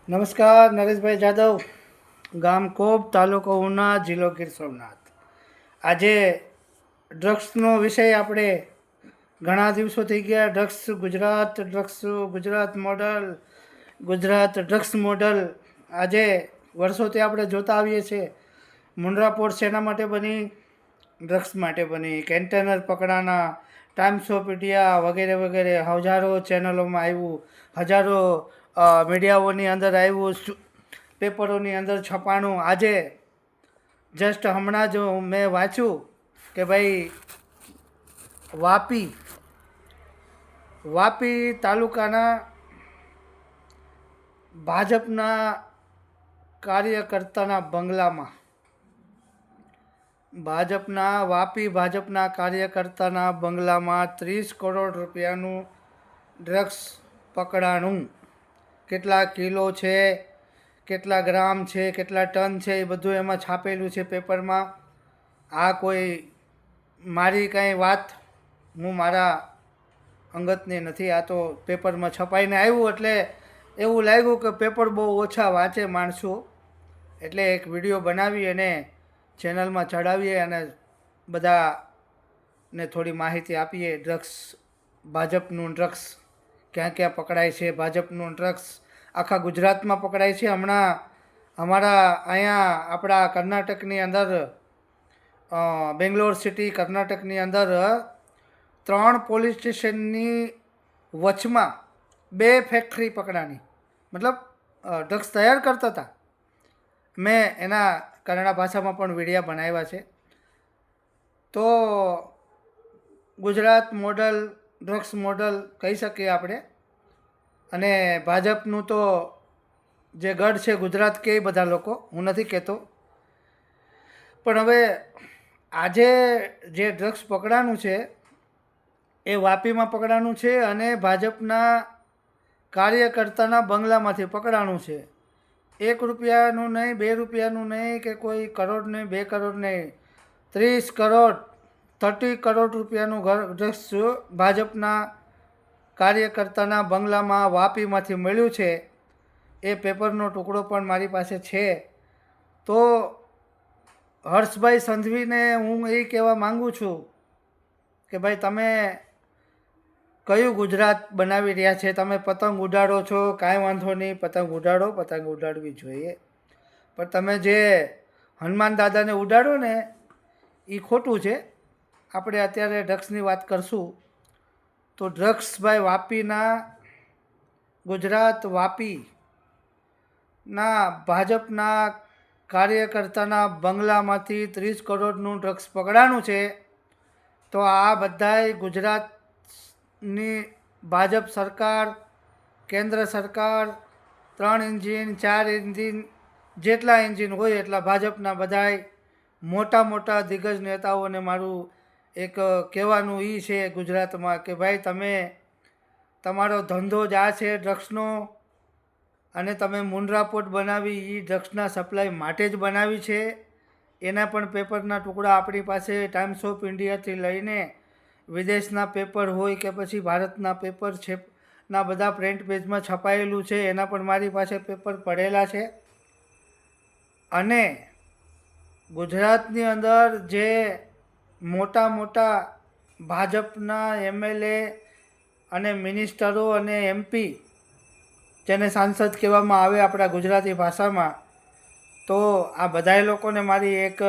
નમસ્કાર, નરેશભાઈ જાદવ, ગામ કોપ, તાલુકો ઉના, જિલ્લો ગીર સોમનાથ. આજે ડ્રગ્સનો વિષય આપણે ઘણા દિવસો થઈ ગયા. Gujarat model, Gujarat drugs model. આજે વર્ષોથી આપણે જોતા આવીએ છીએ. મુન્દ્રા પોર્ટ શેના માટે બની? ડ્રગ્સ માટે બની. કન્ટેનર પકડાના, ટાઈમ્સ ઓફ ઇન્ડિયા વગેરે વગેરે હજારો ચેનલોમાં આવ્યું, હજારો મીડિયાઓની અંદર આવ્યું, પેપરોની અંદર છપાણું. આજે જસ્ટ હમણાં જ મેં વાંચ્યું કે ભાઈ વાપી તાલુકાના ભાજપના કાર્યકર્તાના બંગલામાં ભાજપના કાર્યકર્તાના બંગલામાં 30 કરોડ રૂપિયાનું ડ્રગ્સ પકડાણું. કેટલા કિલો છે, કેટલા ગ્રામ છે, કેટલા ટન છે, એ બધું એમાં છાપેલું છે પેપરમાં. આ કોઈ મારી કાંઈ વાત હું મારા અંગતની નથી. આ તો પેપરમાં છપાઈને આવ્યું એટલે એવું લાગ્યું કે પેપર બહુ ઓછા વાંચે માણસો, એટલે એક વિડીયો બનાવી અને ચેનલમાં ચડાવીએ અને બધાને થોડી માહિતી આપીએ. ભાજપનું ડ્રગ્સ ક્યાં ક્યાં પકડાય છે. ભાજપનું ડ્રગ્સ આખા ગુજરાતમાં પકડાય છે. હમણાં અમારા અહીંયા આપણા કર્ણાટકની અંદર, બેંગ્લોર સિટી કર્ણાટકની અંદર 3 પોલીસ સ્ટેશનની વચમાં 2 ફેક્ટરી પકડાની. મતલબ ડ્રગ્સ તૈયાર કરતા હતા. મેં એના કન્નડા ભાષામાં પણ વિડીયા બનાવ્યા છે. તો ગુજરાત મોડલ, ડ્રગ્સ મોડલ કહી શકીએ આપણે. અને ભાજપનું તો જે ગઢ છે ગુજરાત કહે બધા લોકો, હું નથી કહેતો. પણ હવે આજે જે ડ્રગ્સ પકડાનું છે એ વાપીમાં પકડાનું છે અને ભાજપના કાર્યકર્તાના બંગલામાંથી પકડાનું છે. 1 રૂપિયાનું નહીં, 2 રૂપિયાનું નહીં, કે કોઈ કરોડ નહીં, 2 કરોડ નહીં, 30 કરોડ રૂપિયાનું ડ્રગ્સ ભાજપના કાર્યકર્તાના બંગલામાં વાપીમાંથી મળ્યું છે. એ પેપરનો ટુકડો પણ મારી પાસે છે. તો હર્ષભાઈ સંધવીને હું એ કહેવા માગું છું કે ભાઈ તમે કયું ગુજરાત બનાવી રહ્યા છે? તમે પતંગ ઉડાડો છો, કાંઈ વાંધો નહીં, પતંગ ઉડાડો, પતંગ ઉડાડવી જોઈએ. પણ તમે જે હનુમાન દાદાને ઉડાડો ને એ ખોટું છે. આપણે અત્યારે ડ્રગ્સની વાત કરશું. તો ડ્રગ્સ ભાઈ વાપીના ભાજપના કાર્યકર્તાના બંગલામાંથી 30 કરોડનું ડ્રગ્સ પકડાનું છે. તો આ બધાય ગુજરાતની ભાજપ સરકાર, કેન્દ્ર સરકાર, 3 એન્જિન 4 એન્જિન, જેટલા એન્જિન હોય એટલા ભાજપના બધાય મોટા દિગ્ગજ નેતાઓને મારું એક કહેવાનું એ છે ગુજરાતમાં કે ભાઈ તમે તમારો ધંધો જ આ છે ડ્રગ્સનો, અને તમે મુન્દ્રા પોર્ટ બનાવી એ ડ્રગ્સના સપ્લાય માટે જ બનાવી છે. એના પણ પેપરના ટુકડા આપણી પાસે ટાઈમ્સ ઓફ ઇન્ડિયાથી લઈને વિદેશના પેપર હોય કે પછી ભારતના પેપર છે ના બધા પ્રિન્ટ પેજમાં છપાયેલું છે. એના પણ મારી પાસે પેપર પડેલા છે. અને ગુજરાતની અંદર જે મોટા ભાજપના MLA અને મિનિસ્ટરો અને MP, જેને સાંસદ કહેવામાં આવે આપણા ગુજરાતી ભાષામાં, તો આ બધાય લોકોને મારી એક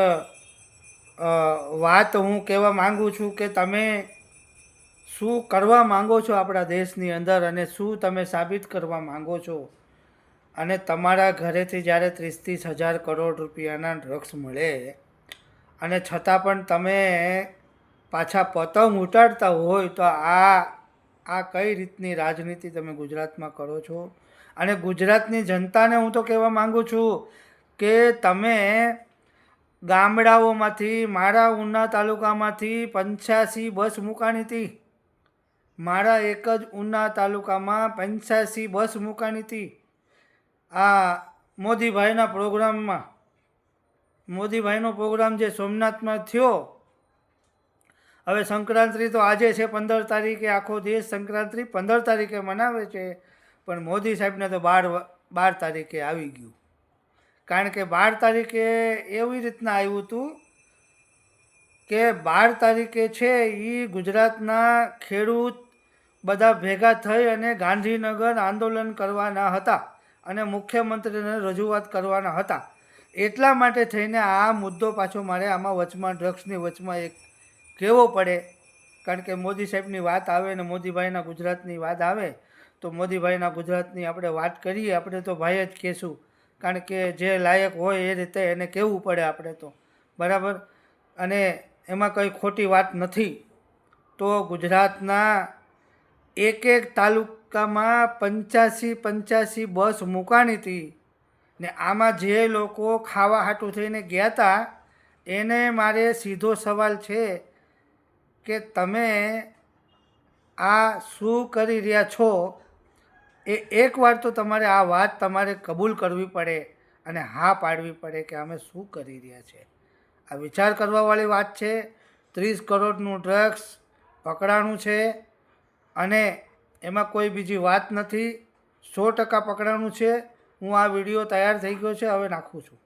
વાત હું કહેવા માગું છું કે તમે શું કરવા માંગો છો આપણા દેશની અંદર અને શું તમે સાબિત કરવા માંગો છો. અને તમારા ઘરેથી જ્યારે 30 હજાર કરોડ રૂપિયાના ડ્રગ્સ મળે અને છતાં પણ તમે પાછા પતંગ ઉડાડતા હોય તો આ કઈ રીતની રાજનીતિ તમે ગુજરાતમાં કરો છો? અને ગુજરાતની જનતાને હું તો કહેવા માગું છું કે તમે ગામડાઓમાંથી, મારા ઉના તાલુકામાંથી 85 બસ મૂકાણી હતી. મારા એક જ ઉના તાલુકામાં 85 બસ મૂકાણી હતી. આ મોદીભાઈનો પ્રોગ્રામ જે સોમનાથમાં થયો. હવે સંક્રાંતિ તો આજે છે 15 તારીખે, આખો દેશ સંક્રાંતિ 15 તારીખે મનાવે છે. પણ મોદી સાહેબને તો 12 તારીખે આવી ગયું. કારણ કે 12 તારીખે એવી રીતના આવ્યું હતું કે 12 તારીખે છે એ ગુજરાતના ખેડૂત બધા ભેગા થઈ અને ગાંધીનગર આંદોલન કરવાના હતા અને મુખ્યમંત્રીને રજૂઆત કરવાના હતા. એટલા માટે થઈને આ મુદ્દો પાછો મારે આમાં વચમાં ડ્રગ્સની વચમાં એક કહેવો પડે. કારણ કે મોદી સાહેબની વાત આવે ને મોદીભાઈના ગુજરાતની વાત આવે તો મોદીભાઈના ગુજરાતની આપણે વાત કરીએ. આપણે તો ભાઈ જ કહેશું, કારણ કે જે લાયક હોય એ રીતે એને કહેવું પડે આપણે તો, બરાબર. અને એમાં કંઈ ખોટી વાત નથી. તો ગુજરાતના એક તાલુકામાં 85 બસ મૂકાણી હતી ને આમાં જે લોકો ખાવા હાટું થઈને ગયા હતા એને મારે સીધો સવાલ છે કે તમે આ શું કરી રહ્યા છો? એ એકવાર તો તમારે આ વાત તમારે કબૂલ કરવી પડે અને હા પાડવી પડે કે અમે શું કરી રહ્યા છે. આ વિચાર કરવાવાળી વાત છે. 30 કરોડનું ડ્રગ્સ પકડાણું છે અને એમાં કોઈ બીજી વાત નથી. 100% પકડાણું છે. હું આ વિડીયો તૈયાર થઈ ગયો છે, હવે નાખું છું.